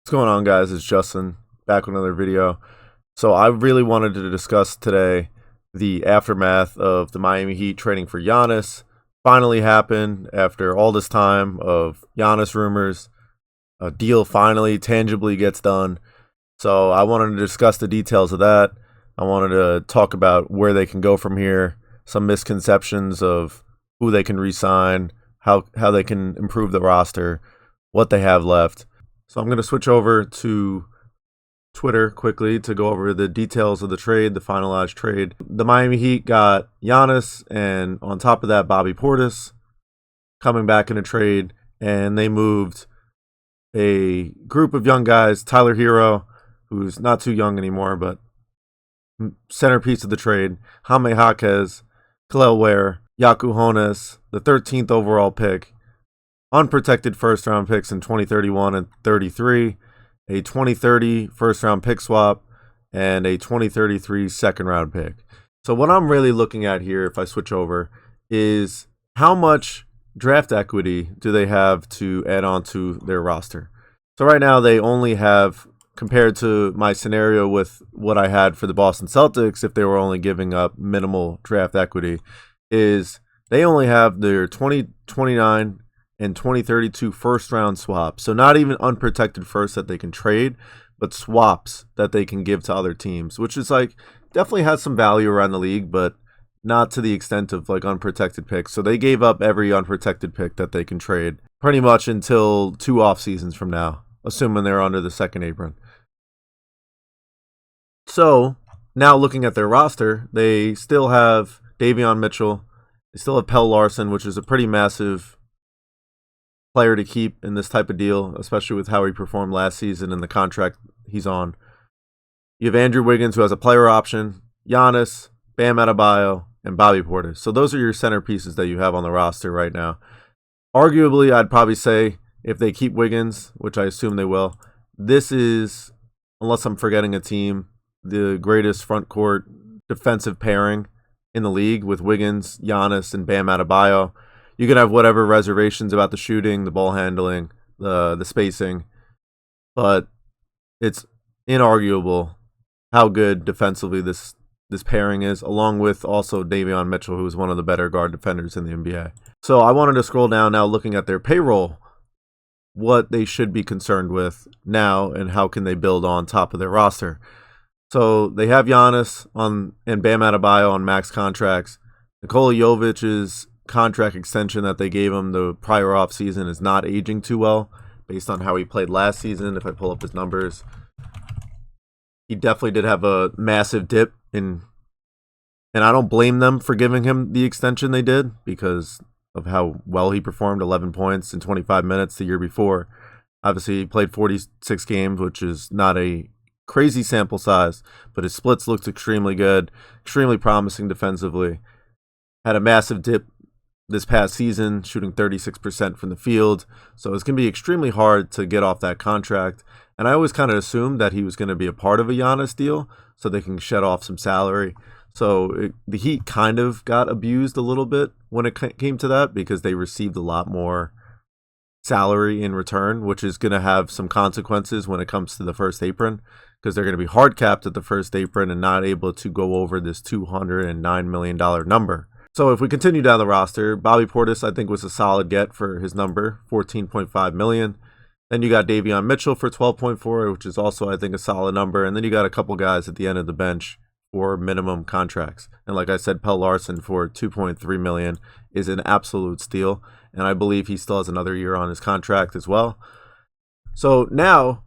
What's going on, guys? It's Justin back with another video. So I really wanted to discuss today the aftermath of the Miami Heat trading for Giannis. Finally happened after all this time of Giannis rumors. A deal finally tangibly gets done. So I wanted to discuss the details of that. I wanted to talk about where they can go from here, some misconceptions of who they can re-sign, how they can improve the roster, what they have left. So I'm going to switch over to Twitter quickly to go over the details of the trade, the finalized trade. The Miami Heat got Giannis, and on top of that, Bobby Portis coming back in a trade, and they moved a group of young guys, Tyler Hero, who's not too young anymore, but centerpiece of the trade, Jaime Jaquez, Kel'el Ware, Yaku Honas, the 13th overall pick, unprotected first-round picks in 2031 and 33, a 2030 first-round pick swap, and a 2033 second-round pick. So what I'm really looking at here, if I switch over, is how much draft equity do they have to add on to their roster. So right now they only have, compared to my scenario with what I had for the Boston Celtics, if they were only giving up minimal draft equity, is they only have their 2029 and 2032 first-round swaps. So not even unprotected first that they can trade, but swaps that they can give to other teams, which is like definitely has some value around the league, but not to the extent of like unprotected picks. So they gave up every unprotected pick that they can trade pretty much until 2 off seasons from now, assuming they're under the second apron. So now looking at their roster, they still have Davion Mitchell. They still have Pelle Larsson, which is a pretty massive player to keep in this type of deal, especially with how he performed last season and the contract he's on. You have Andrew Wiggins, who has a player option, Giannis, Bam Adebayo, and Bobby Portis. So those are your centerpieces that you have on the roster right now. Arguably, I'd probably say if they keep Wiggins, which I assume they will, this is, unless I'm forgetting a team, the greatest front court defensive pairing in the league with Wiggins, Giannis, and Bam Adebayo. You can have whatever reservations about the shooting, the ball handling, the spacing, but it's inarguable how good defensively this pairing is, along with also Davion Mitchell, who is one of the better guard defenders in the NBA. So I wanted to scroll down now looking at their payroll, what they should be concerned with now and how can they build on top of their roster. So they have Giannis and Bam Adebayo on max contracts. Nikola Jovic's contract extension that they gave him the prior offseason is not aging too well based on how he played last season. If I pull up his numbers, he definitely did have a massive dip and I don't blame them for giving him the extension they did because of how well he performed. 11 points in 25 minutes the year before. Obviously, he played 46 games, which is not a crazy sample size, but his splits looked extremely good, extremely promising defensively. Had a massive dip this past season, shooting 36% from the field. So it's going to be extremely hard to get off that contract. And I always kind of assumed that he was going to be a part of a Giannis deal so they can shed off some salary. So the Heat kind of got abused a little bit when it came to that because they received a lot more salary in return, which is going to have some consequences when it comes to the first apron because they're going to be hard capped at the first apron and not able to go over this $209 million number. So if we continue down the roster, Bobby Portis I think was a solid get for his number, $14.5 million. Then you got Davion Mitchell for $12.4, which is also I think a solid number. And then you got a couple guys at the end of the bench for minimum contracts. And like I said, Pelle Larsson for $2.3 million is an absolute steal. And I believe he still has another year on his contract as well. So now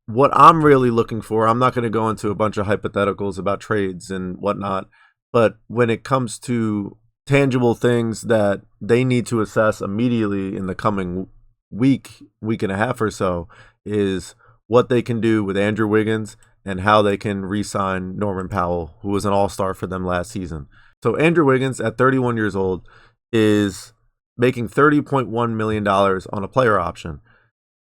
what I'm really looking for, I'm not going to go into a bunch of hypotheticals about trades and whatnot, but when it comes to tangible things that they need to assess immediately in the coming week and a half or so is what they can do with Andrew Wiggins and how they can re-sign Norman Powell, who was an all-star for them last season. So Andrew Wiggins at 31 years old is making $30.1 million on a player option.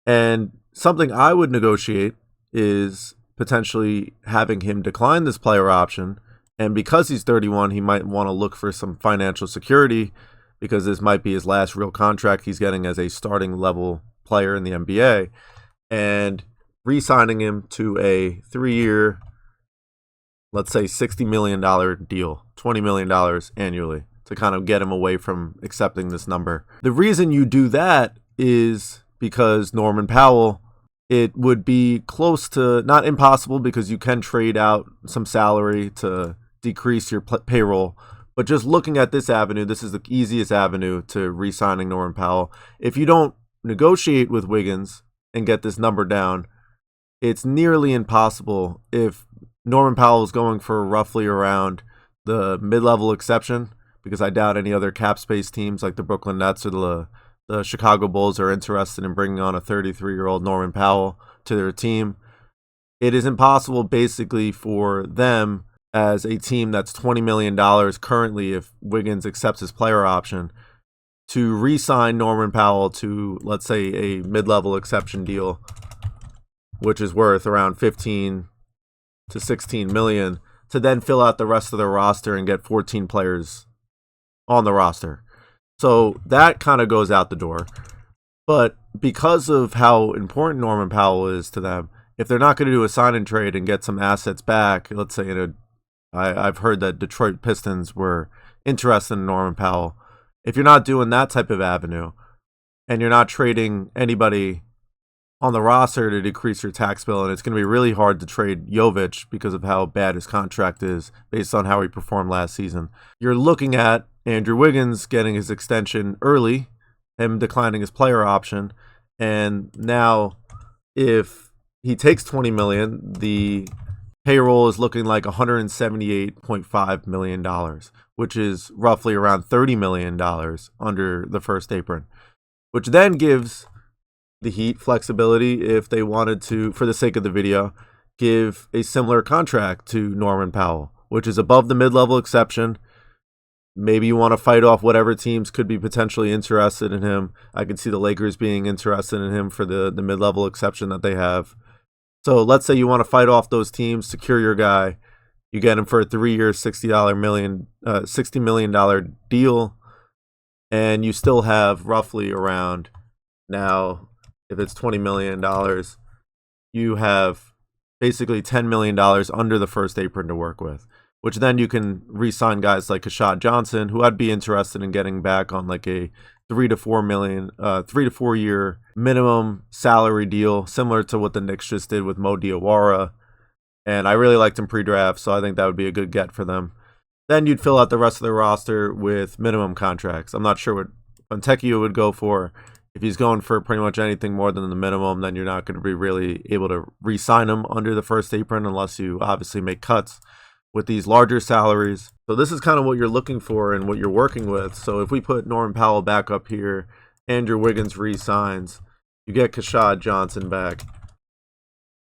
And something I would negotiate is potentially having him decline this player option. And because he's 31, he might want to look for some financial security because this might be his last real contract he's getting as a starting level player in the NBA. And re-signing him to a 3-year, let's say $60 million deal, $20 million annually, to kind of get him away from accepting this number. The reason you do that is because Norman Powell, it would be close to, not impossible, because you can trade out some salary to decrease your payroll. But just looking at this avenue, this is the easiest avenue to re-signing Norman Powell. If you don't negotiate with Wiggins and get this number down, it's nearly impossible. If Norman Powell is going for roughly around the mid-level exception, because I doubt any other cap space teams like the Brooklyn Nets or the Chicago Bulls are interested in bringing on a 33-year-old Norman Powell to their team. It is impossible basically for them, as a team that's $20 million currently if Wiggins accepts his player option, to re-sign Norman Powell to, let's say, a mid-level exception deal, which is worth around 15 to 16 million, to then fill out the rest of their roster and get 14 players on the roster. So that kind of goes out the door. But because of how important Norman Powell is to them, if they're not going to do a sign and trade and get some assets back, let's say I've heard that Detroit Pistons were interested in Norman Powell. If you're not doing that type of avenue and you're not trading anybody on the roster to decrease your tax bill, and it's going to be really hard to trade Jovic because of how bad his contract is based on how he performed last season. You're looking at Andrew Wiggins getting his extension early, him declining his player option, and now if he takes $20 million, the payroll is looking like $178.5 million, which is roughly around $30 million under the first apron, which then gives the Heat flexibility if they wanted to, for the sake of the video, give a similar contract to Norman Powell, which is above the mid-level exception. Maybe you want to fight off whatever teams could be potentially interested in him. I could see the Lakers being interested in him for the mid-level exception that they have. So let's say you want to fight off those teams, secure your guy. You get him for a 3-year, $60 million deal, and you still have roughly around, now, if it's $20 million, you have basically $10 million under the first apron to work with, which then you can re-sign guys like Kashad Johnson, who I'd be interested in getting back on like a 3 to 4 year minimum salary deal, similar to what the Knicks just did with Mo Diawara. And I really liked him pre-draft, so I think that would be a good get for them. Then you'd fill out the rest of the roster with minimum contracts. I'm not sure what Fontecchio would go for. If he's going for pretty much anything more than the minimum, then you're not going to be really able to re-sign him under the first apron unless you obviously make cuts with these larger salaries. So this is kind of what you're looking for and what you're working with. So if we put Norman Powell back up here, Andrew Wiggins re-signs, you get Kashad Johnson back.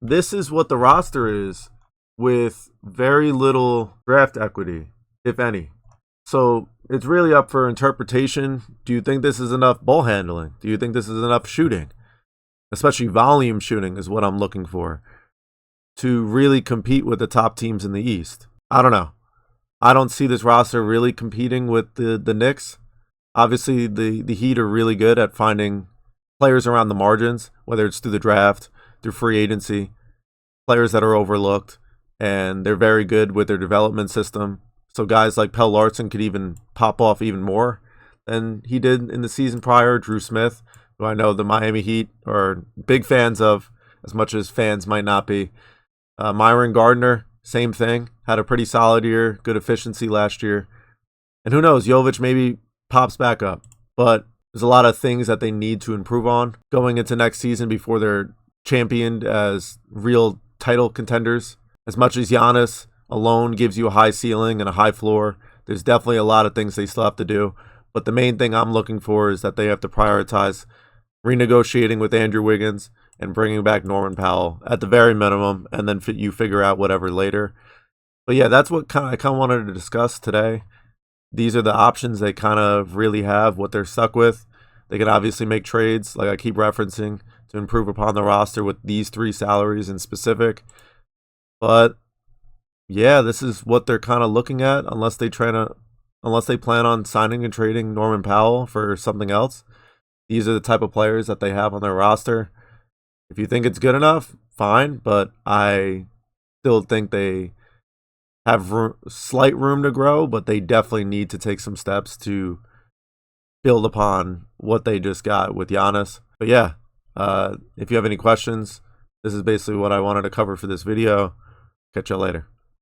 This is what the roster is with very little draft equity, if any. So it's really up for interpretation. Do you think this is enough ball handling? Do you think this is enough shooting? Especially volume shooting is what I'm looking for to really compete with the top teams in the East. I don't know. I don't see this roster really competing with the Knicks. Obviously, the Heat are really good at finding players around the margins, whether it's through the draft, through free agency, players that are overlooked, and they're very good with their development system. So guys like Pell Larson could even pop off even more than he did in the season prior. Drew Smith, who I know the Miami Heat are big fans of, as much as fans might not be. Myron Gardner, same thing. Had a pretty solid year, good efficiency last year. And who knows, Jovic maybe pops back up. But there's a lot of things that they need to improve on going into next season before they're championed as real title contenders. As much as Giannis alone gives you a high ceiling and a high floor, there's definitely a lot of things they still have to do. But the main thing I'm looking for is that they have to prioritize renegotiating with Andrew Wiggins and bringing back Norman Powell at the very minimum, and then you figure out whatever later. But yeah, that's what I kind of wanted to discuss today. These are the options they kind of really have, what they're stuck with. They can obviously make trades, like I keep referencing, to improve upon the roster with these 3 salaries in specific. But yeah, this is what they're kind of looking at, unless they plan on signing and trading Norman Powell for something else. These are the type of players that they have on their roster. If you think it's good enough, fine, but I still think they have slight room to grow, but they definitely need to take some steps to build upon what they just got with Giannis. But yeah, if you have any questions, this is basically what I wanted to cover for this video. Catch y'all later.